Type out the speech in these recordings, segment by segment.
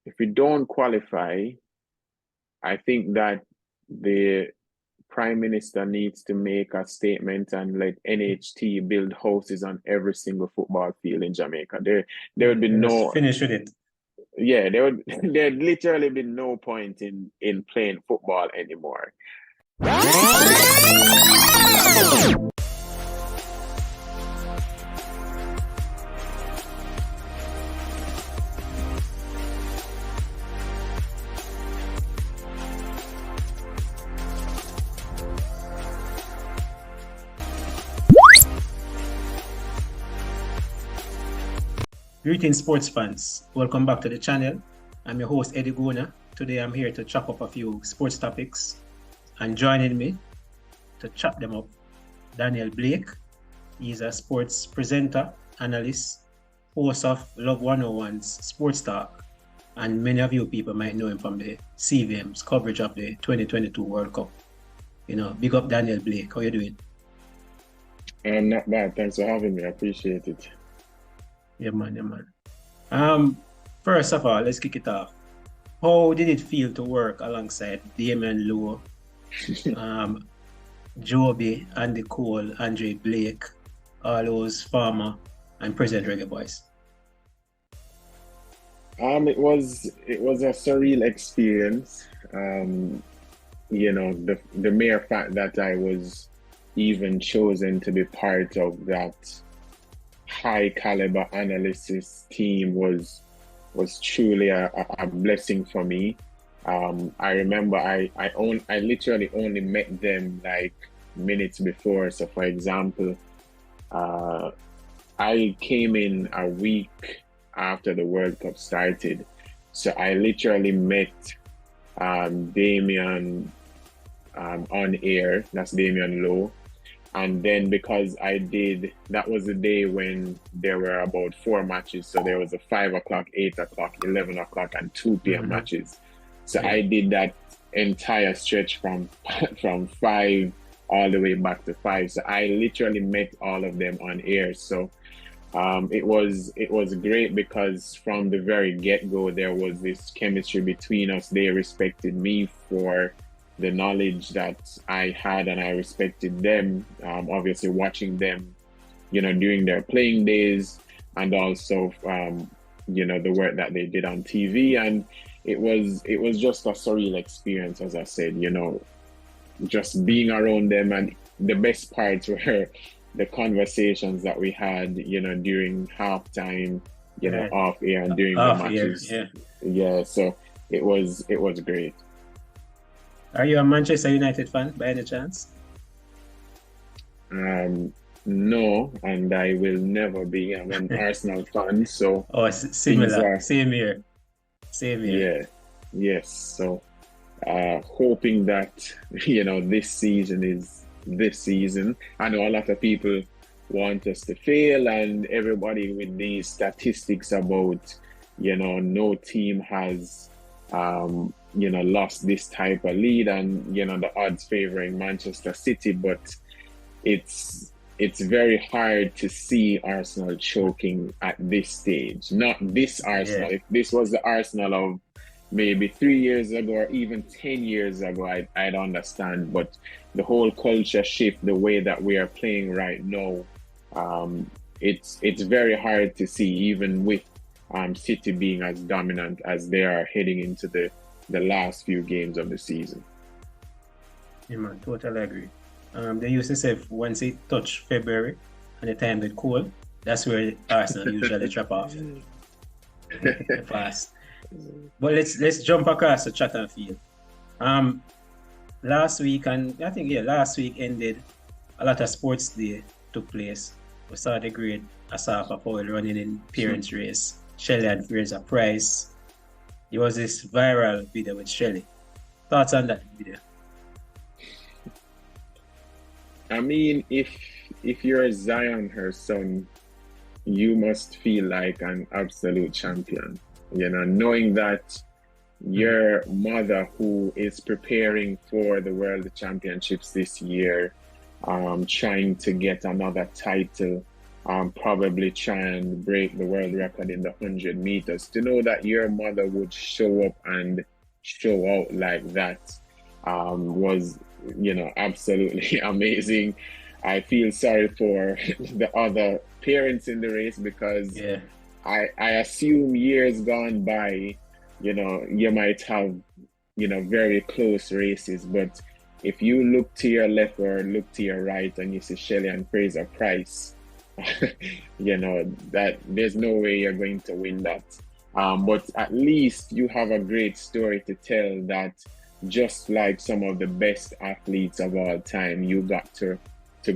if we don't qualify, I think that the Prime Minister needs to make a statement and let NHT build houses on every single football field in Jamaica. There would be Just finish with it. Yeah, there'd literally be no point in playing football anymore. Greetings, sports fans. Welcome back to the channel. I'm your host, Eddie Gona. Today I'm here to chop up a few sports topics. And joining me to chop them up, Daniel Blake. He's a sports presenter, analyst, host of Love 101's Sports Talk. And many of you people might know him from the CVM's coverage of the 2022 World Cup. You know, big up Daniel Blake. How you doing? I'm not bad. Thanks for having me. I appreciate it. Yeah, man. First of all, let's kick it off. How did it feel to work alongside Damian Lowe, Joby, Andy Cole, Andre Blake, all those former and present Reggae Boyz? It was a surreal experience. You know, the mere fact that I was even chosen to be part of that high caliber analysis team was truly a blessing for me. I remember I literally only met them like minutes before. So for example, I came in a week after the World Cup started. So I literally met Damian on air. That's Damian Lowe. And then because that was the day when there were about 4 matches. So there was a 5 o'clock, 8 o'clock, 11 o'clock, and 2 p.m. matches. So I did that entire stretch from 5 all the way back to 5. So I literally met all of them on air. So it was great because from the very get-go, there was this chemistry between us. They respected me for the knowledge that I had, and I respected them. Obviously, watching them, you know, during their playing days, and also, you know, the work that they did on TV, and it was just a surreal experience, as I said. You know, just being around them, and the best parts were the conversations that we had, you know, during halftime, you know, off air and during the matches. Yeah. So it was great. Are you a Manchester United fan by any chance? No, and I will never be. I'm an Arsenal fan, so similar. Same here. Yeah, yes. So hoping that, you know, this season is this season. I know a lot of people want us to fail, and everybody with these statistics about, you know, no team has you know, lost this type of lead, and, you know, the odds favoring Manchester City, but it's very hard to see Arsenal choking at this stage. Not this Arsenal. If this was the Arsenal of maybe 3 years ago or even 10 years ago, I'd understand. But the whole culture shift, the way that we are playing right now, it's very hard to see, even with City being as dominant as they are heading into the last few games of the season. Yeah, man, totally agree. They used to say once it touch February and the time get cold, that's where Arsenal usually drop off fast. But let's jump across the track and field. Last week ended, a lot of sports day took place. We saw the great Asafa Powell running in parents race, Shelly-Ann Fraser-Pryce. There was this viral video with Shelly. Thoughts on that video? I mean, if you're Zion, her son, you must feel like an absolute champion. You know, knowing that your mother, who is preparing for the World Championships this year, trying to get another title, probably try and break the world record in the 100 meters. To know that your mother would show up and show out like that was, absolutely amazing. I feel sorry for the other parents in the race because Yeah. I assume years gone by, you might have, very close races, but if you look to your left or look to your right and you see Shelly-Ann Fraser-Pryce, that there's no way you're going to win that. But at least you have a great story to tell that just like some of the best athletes of all time, you got to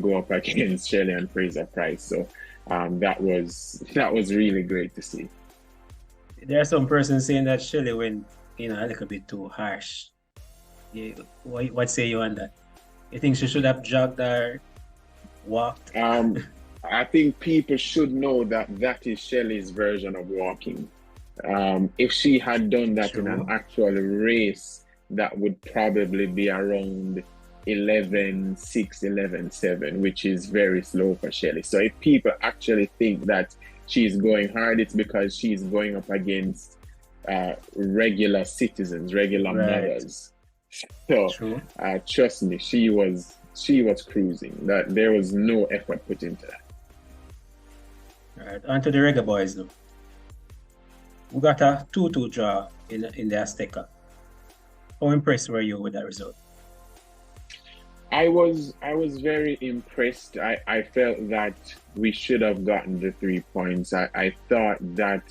go up against Shelly-Ann Fraser-Pryce. So that was really great to see. There are some persons saying that Shelly went, a little bit too harsh. Yeah, what say you on that? You think she should have jogged or walked? I think people should know that that is Shelly's version of walking. If she had done that in an True. actual race, that would probably be around 11:6, 11:7, which is very slow for Shelly. So if people actually think that she's going hard, it's because she's going up against regular citizens, regular Right. mothers. So True. trust me, she was cruising. That there was no effort put into that. All right. On to the Reggae Boys now. We got a 2-2 draw in the Azteca. How impressed were you with that result? I was very impressed. I felt that we should have gotten the 3 points. I thought that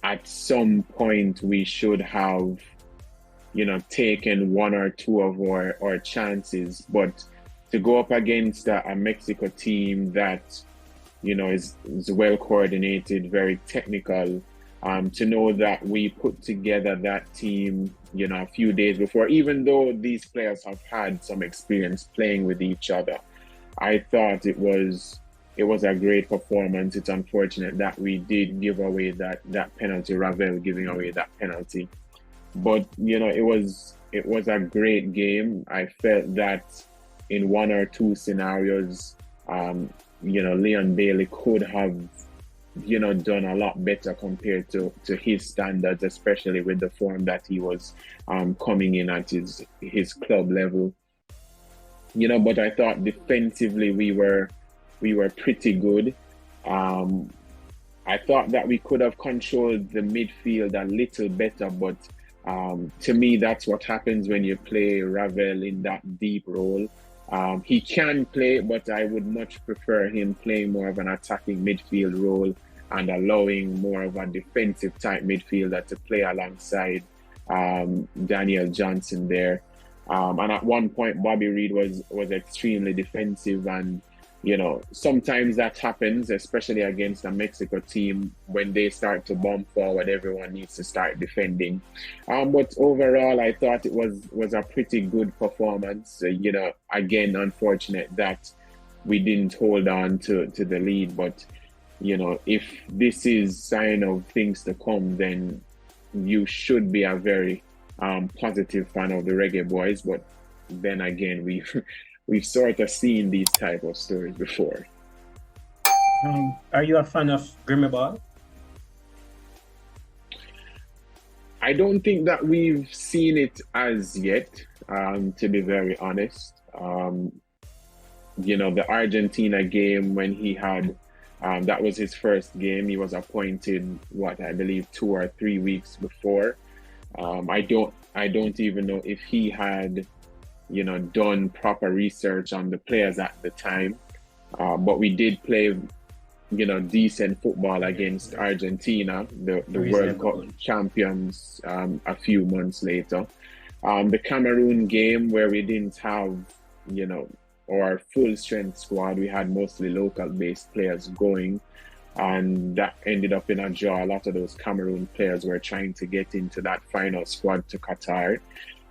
at some point we should have, taken one or two of our chances, but to go up against a Mexico team that, is well coordinated, very technical, to know that we put together that team, a few days before, even though these players have had some experience playing with each other. I thought it was a great performance. It's unfortunate that we did give away that penalty, Ravel giving away that penalty. But it was a great game. I felt that in one or two scenarios, Leon Bailey could have done a lot better compared to his standards, especially with the form that he was coming in at his club level. But I thought defensively we were pretty good. Um, I thought that we could have controlled the midfield a little better, but to me, that's what happens when you play Ravel in that deep role. He can play, but I would much prefer him playing more of an attacking midfield role and allowing more of a defensive type midfielder to play alongside Daniel Johnson there. And at one point, Bobby Reed was extremely defensive, and sometimes that happens, especially against a Mexico team when they start to bomb forward. Everyone needs to start defending. But overall, I thought it was a pretty good performance. Again, unfortunate that we didn't hold on to the lead, but if this is sign of things to come, then you should be a very positive fan of the Reggae Boys. But then again, we've sort of seen these type of stories before. Are you a fan of Grimmy Ball? I don't think that we've seen it as yet, to be very honest. The Argentina game when he had, that was his first game. He was appointed, I believe 2 or 3 weeks before. I don't even know if he had, done proper research on the players at the time. But we did play, decent football against Argentina, the World Cup Reasonable. champions, a few months later. The Cameroon game where we didn't have, our full strength squad, we had mostly local based players going, and that ended up in a draw. A lot of those Cameroon players were trying to get into that final squad to Qatar.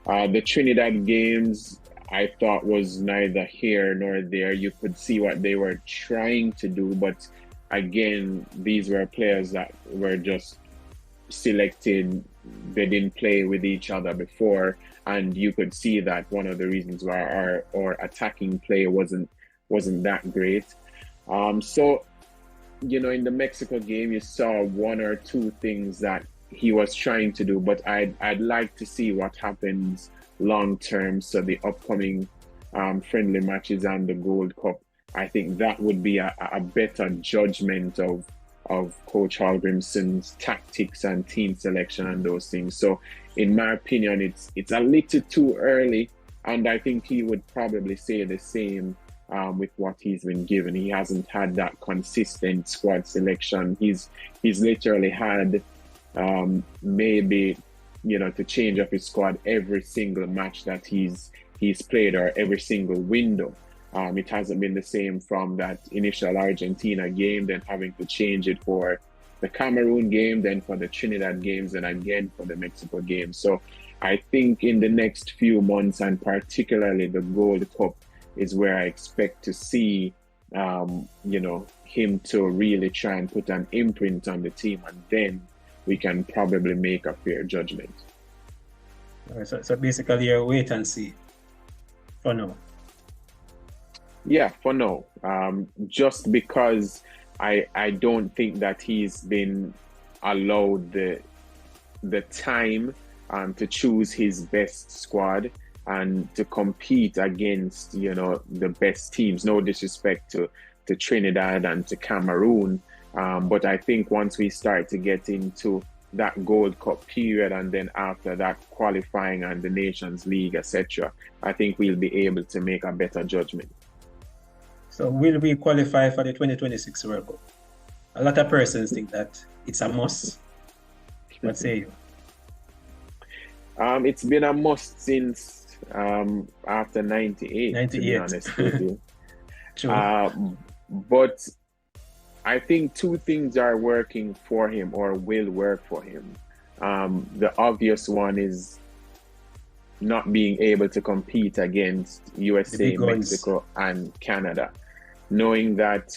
The Trinidad games, I thought was neither here nor there. You could see what they were trying to do, but again, these were players that were just selected. They didn't play with each other before, and you could see that one of the reasons why our attacking play wasn't that great. So in the Mexico game, you saw one or two things that he was trying to do, but I'd like to see what happens long term. So the upcoming friendly matches and the Gold Cup, I think that would be a better judgment of Coach Hallgrimson's tactics and team selection and those things. So, in my opinion, it's a little too early, and I think he would probably say the same with what he's been given. He hasn't had that consistent squad selection. He's literally had maybe to change up his squad every single match that he's played, or every single window. It hasn't been the same from that initial Argentina game, then having to change it for the Cameroon game, then for the Trinidad games, and again for the Mexico game. So I think in the next few months, and particularly the Gold Cup, is where I expect to see, him to really try and put an imprint on the team, and then we can probably make a fair judgment. All right, so basically, you're wait and see for now. Yeah, for now. Just because I don't think that he's been allowed the time to choose his best squad and to compete against, the best teams. No disrespect to Trinidad and to Cameroon. But I think once we start to get into that Gold Cup period, and then after that qualifying and the Nations League, etc., I think we'll be able to make a better judgment. So will we qualify for the 2026 World Cup? A lot of persons think that it's a must. What say you? It's been a must since after 98, to be honest with you. True. But I think two things are working for him, or will work for him. The obvious one is not being able to compete against USA, Mexico, and Canada, knowing that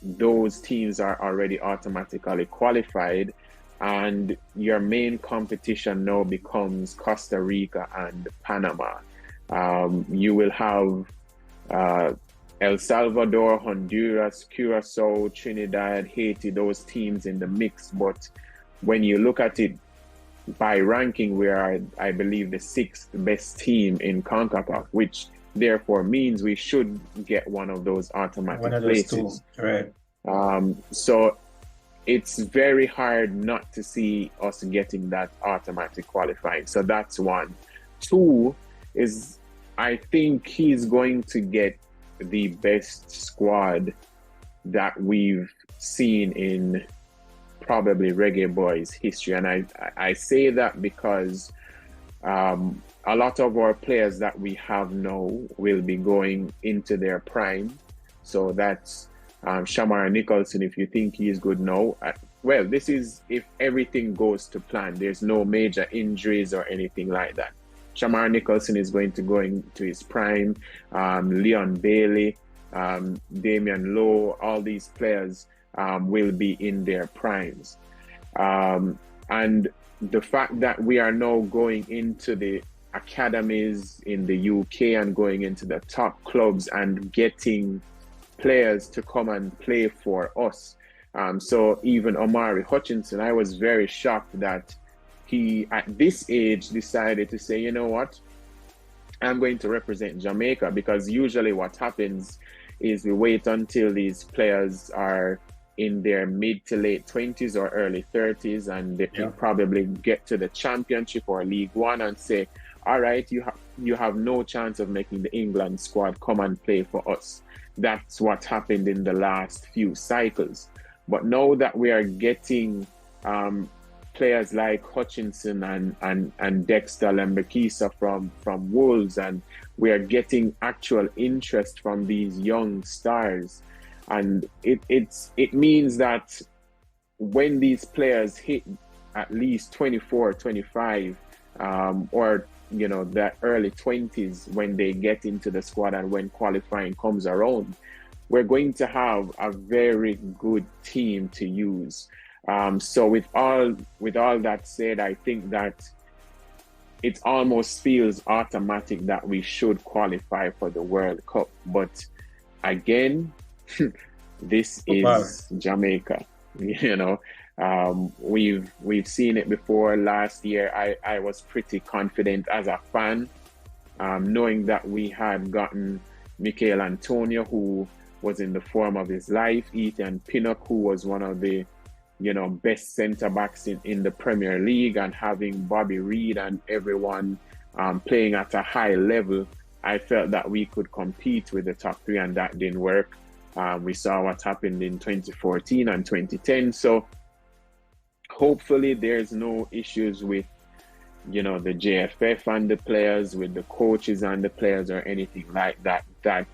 those teams are already automatically qualified, and your main competition now becomes Costa Rica and Panama. You will have El Salvador, Honduras, Curacao, Trinidad, Haiti, those teams in the mix. But when you look at it by ranking, we are, I believe, the sixth best team in CONCACAF, which therefore means we should get one of those automatic places. Right. So it's very hard not to see us getting that automatic qualifying. So that's one. Two is, I think he's going to get the best squad that we've seen in probably Reggae Boyz history. And I say that because a lot of our players that we have now will be going into their prime. So that's Shamar Nicholson, if you think he is good now. Well, this is if everything goes to plan. There's no major injuries or anything like that. Shamar Nicholson is going to go into his prime. Leon Bailey, Damian Lowe, all these players will be in their primes. And the fact that we are now going into the academies in the UK and going into the top clubs and getting players to come and play for us. So even Omari Hutchinson, I was very shocked that he, at this age, decided to say, you know what, I'm going to represent Jamaica, because usually what happens is we wait until these players are in their mid to late 20s or early 30s, and they probably get to the championship or League One and say, all right, you have no chance of making the England squad, come and play for us. That's what happened in the last few cycles. But now that we are getting players like Hutchinson and Dexter Lembekisa from Wolves, and we are getting actual interest from these young stars, and it means that when these players hit at least 24, 25, or the early 20s, when they get into the squad and when qualifying comes around, we're going to have a very good team to use. So with all that said, I think that it almost feels automatic that we should qualify for the World Cup. But again, This Football. is Jamaica. You know, we've seen it before. Last year, I was pretty confident as a fan, knowing that we had gotten Mikel Antonio, who was in the form of his life, Ethan Pinnock, who was one of the best centre backs in the Premier League, and having Bobby Reid and everyone playing at a high level. I felt that we could compete with the top three, and that didn't work. We saw what happened in 2014 and 2010. So hopefully there's no issues with, the JFF and the players, with the coaches and the players, or anything like that. That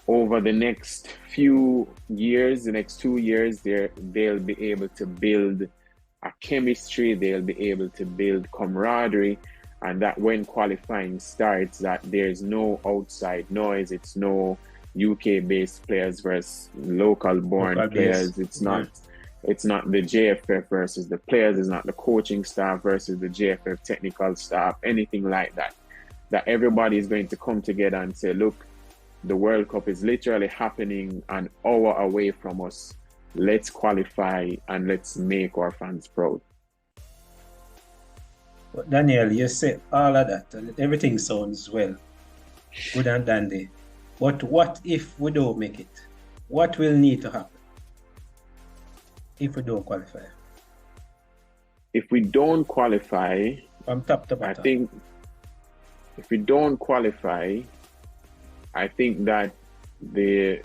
over the next few years, the next 2 years, they'll be able to build a chemistry, they'll be able to build camaraderie, and that when qualifying starts, that there's no outside noise. It's no UK-based players versus local-born players. It's not the JFF versus the players. It's not the coaching staff versus the JFF technical staff, anything like that. That everybody is going to come together and say, look, the World Cup is literally happening an hour away from us. Let's qualify and let's make our fans proud. But Daniel, you said all of that. Everything sounds well, good and dandy. But what if we don't make it? What will need to happen if we don't qualify? If we don't qualify, from top to bottom, I think if we don't qualify, I think that the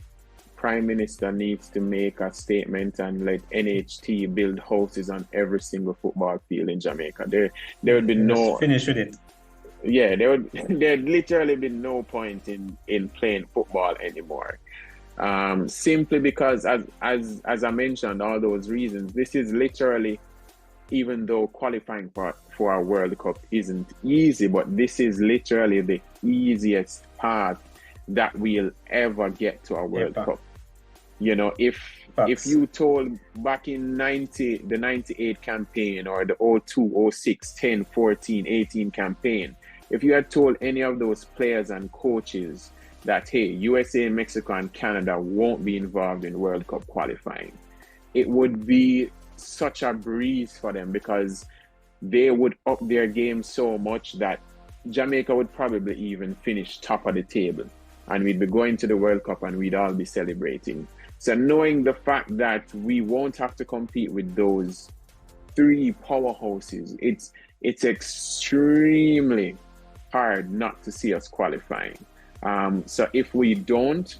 Prime Minister needs to make a statement and let NHT build houses on every single football field in Jamaica. There would be no finish with it. Yeah, there'd literally be no point in playing football anymore. Simply because, as I mentioned, all those reasons, this is literally, even though qualifying for a World Cup isn't easy, but this is literally the easiest path that we'll ever get to a World Cup. If you told back in the 98 campaign, or the 02, 06, 10, 14, 18 campaign, if you had told any of those players and coaches that, hey, USA, Mexico, and Canada won't be involved in World Cup qualifying, it would be such a breeze for them, because they would up their game so much that Jamaica would probably even finish top of the table, and we'd be going to the World Cup and we'd all be celebrating. So knowing the fact that we won't have to compete with those three powerhouses, it's extremely hard not to see us qualifying. So if we don't,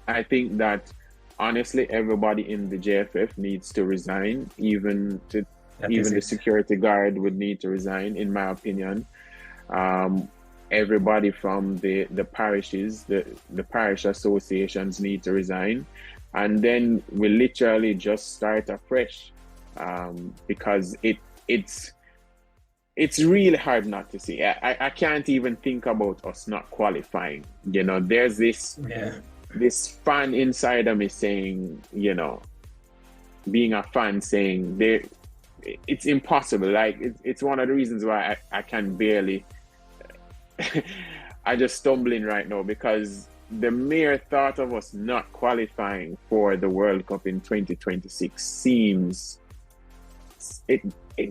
I think that honestly everybody in the JFF needs to resign. Even the security guard would need to resign, in my opinion. Everybody from the parishes, the parish associations need to resign, and then we literally just start afresh, because it's really hard not to see. I can't even think about us not qualifying. There's this fan inside of me saying, being a fan, saying it's impossible. Like it's one of the reasons why I can barely I just stumbling right now, because the mere thought of us not qualifying for the World Cup in 2026 seems, it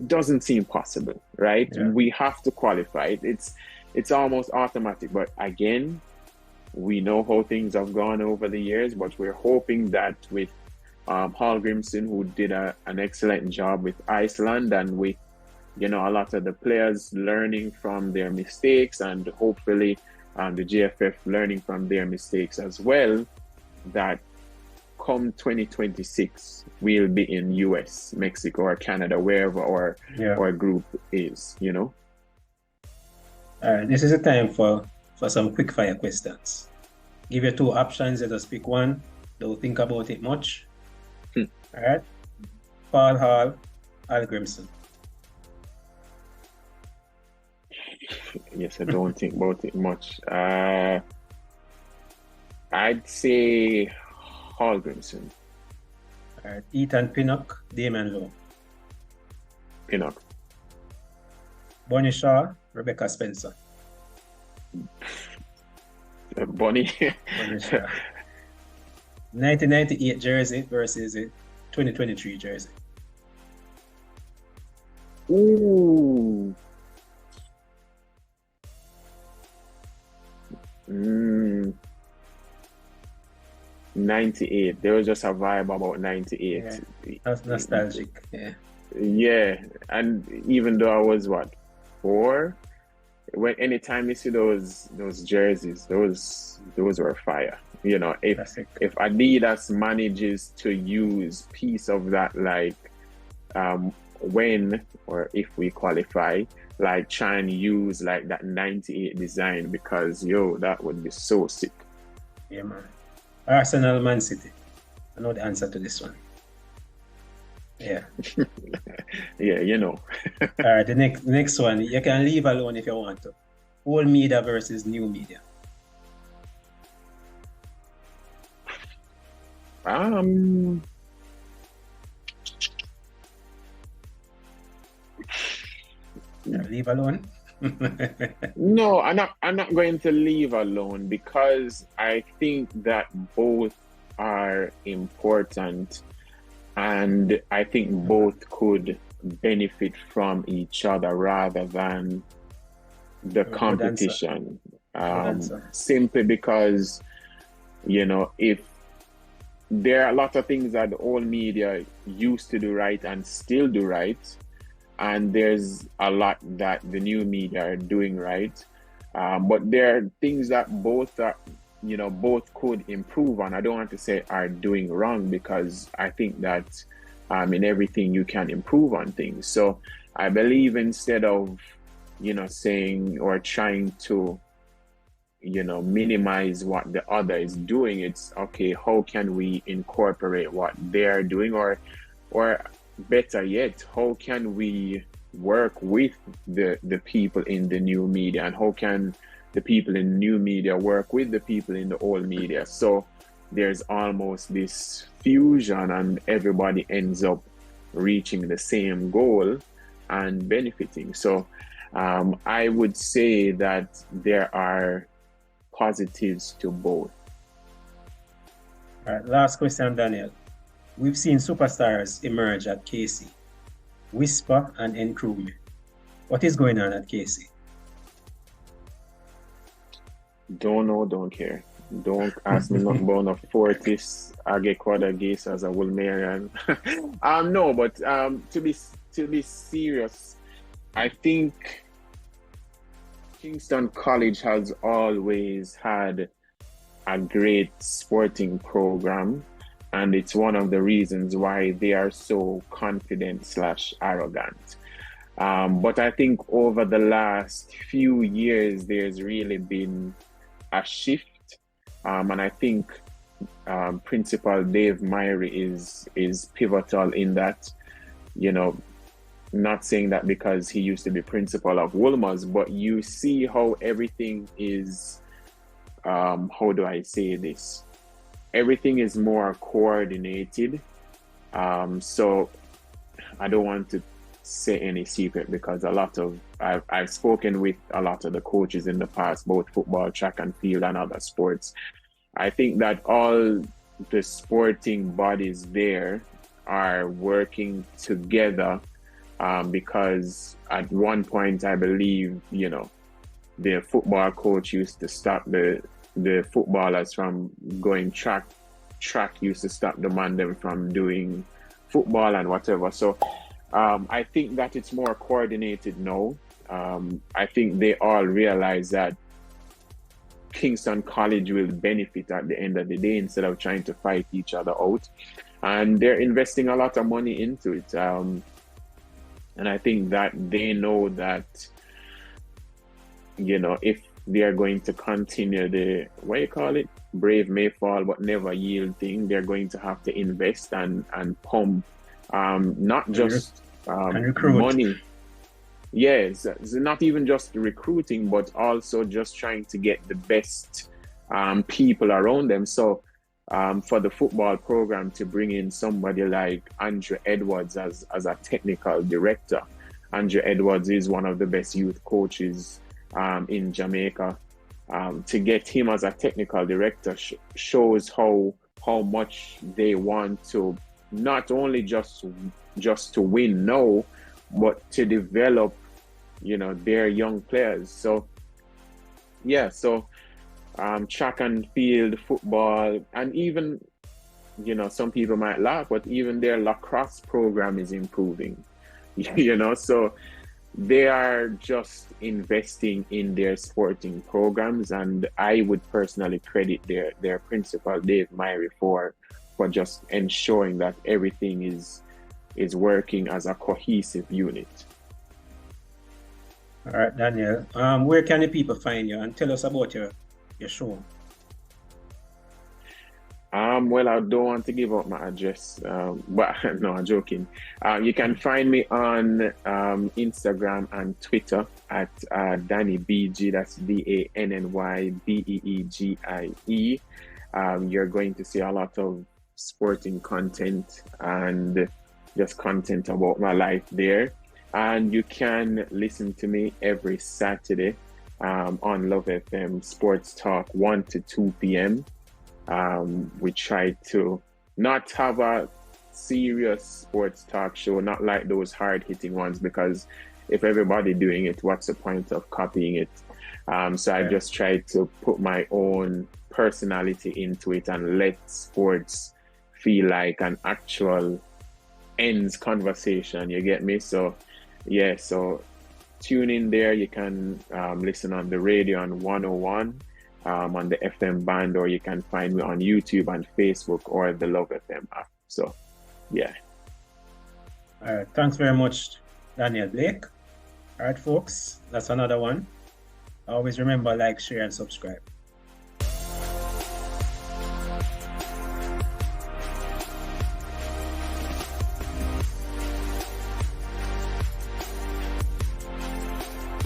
doesn't seem possible, right? Yeah. We have to qualify. It's almost automatic. But again, we know how things have gone over the years, but we're hoping that with Hallgrimson, who did an excellent job with Iceland, and with a lot of the players learning from their mistakes, and hopefully the JFF learning from their mistakes as well, that come 2026, we'll be in US, Mexico, or Canada, wherever our group is, All right, this is a time for some quick fire questions. Give you two options, let us pick one. Don't think about it much. All right. Paul Hall, Hallgrimson. Yes, I don't think about it much. I'd say Hallgrimson. All right. Ethan Pinnock, Damien Lowe. Pinnock. Bonnie Shaw, Rebecca Spencer. Bonnie. Bonnie Shaw. 1998 jersey versus a 2023 jersey. Ooh. 98. There was just a vibe about 98. Yeah, that's nostalgic. Yeah. Yeah. And even though I was what, 4? Anytime you see those jerseys, those were fire. You know, if Adidas manages to use piece of that, like when or if we qualify, like try and use like that 98 design, because that would be so sick. Yeah, man. Arsenal, Man City. I know the answer to this one. Yeah. Yeah, All right, the next one, you can leave alone if you want to. Old media versus new media. Leave alone? No, I'm not going to leave alone, because I think that both are important, and I think both could benefit from each other rather than the competition. Simply because, if there are a lot of things that the old media used to do right and still do right, and there's a lot that the new media are doing right, but there are things that both could improve on. I don't want to say are doing wrong, because I think that in everything you can improve on things. So I believe, instead of saying or trying to minimize what the other is doing, it's okay, how can we incorporate what they're doing, or better yet, how can we work with the people in the new media, and how can the people in the new media work with the people in the old media, so there's almost this fusion and everybody ends up reaching the same goal and benefiting. So I would say that there are positives to both. All right, last question, Daniel. We've seen superstars emerge at KC. Whisper and Enquiries. What is going on at KC? Don't know, don't care. Don't ask me nothing about no Fortis, Agequada, Geisas, or Wilmerian. No, but to be serious, I think Kingston College has always had a great sporting program, and it's one of the reasons why they are so confident/arrogant. But I think over the last few years, there's really been a shift, and I think Principal Dave Myrie is pivotal in that. Not saying that because he used to be principal of Wolmer's, but you see how everything is, how do I say this? Everything is more coordinated. So I don't want to say any secret, because I've spoken with a lot of the coaches in the past, both football, track and field, and other sports. I think that all the sporting bodies there are working together, because at one point, I believe, the football coach used to stop the footballers from going track. Track used to stop the man them from doing football and whatever. So I think that it's more coordinated now. I think they all realize that Kingston College will benefit at the end of the day, instead of trying to fight each other out. And they're investing a lot of money into it. And I think that they know that, if they are going to continue the, brave may fall but never yield thing, they're going to have to invest and pump, not just money. Yes, it's not even just recruiting, but also just trying to get the best people around them. So for the football program to bring in somebody like Andrew Edwards as a technical director. Andrew Edwards is one of the best youth coaches in Jamaica. To get him as a technical director shows how how much they want to not only just to win now, but to develop, you know, their young players. So yeah, so track and field, football, and even, you know, some people might laugh, but even their lacrosse program is improving. You know, so they are just investing in their sporting programs, and I would personally credit their principal, Dave Myrie, for just ensuring that everything is working as a cohesive unit. All right, Daniel. Where can the people find you, and tell us about your show? Well, I don't want to give out my address, but no, I'm joking. You can find me on Instagram and Twitter at Danny BG. That's DANNYBEEGIE. You're going to see a lot of sporting content and just content about my life there. And you can listen to me every Saturday on Love FM Sports Talk 1 to 2 p.m. We try to not have a serious sports talk show, not like those hard-hitting ones, because if everybody doing it, what's the point of copying it? So I just try to put my own personality into it and let sports feel like an actual ends conversation, you get me? So yeah, so tune in there. You can listen on the radio on 101 on the FM band, or you can find me on YouTube and Facebook or the Love FM app. So yeah. All right, thanks very much, Daniel Blake. All right, folks, that's another one. Always remember, like, share, and subscribe.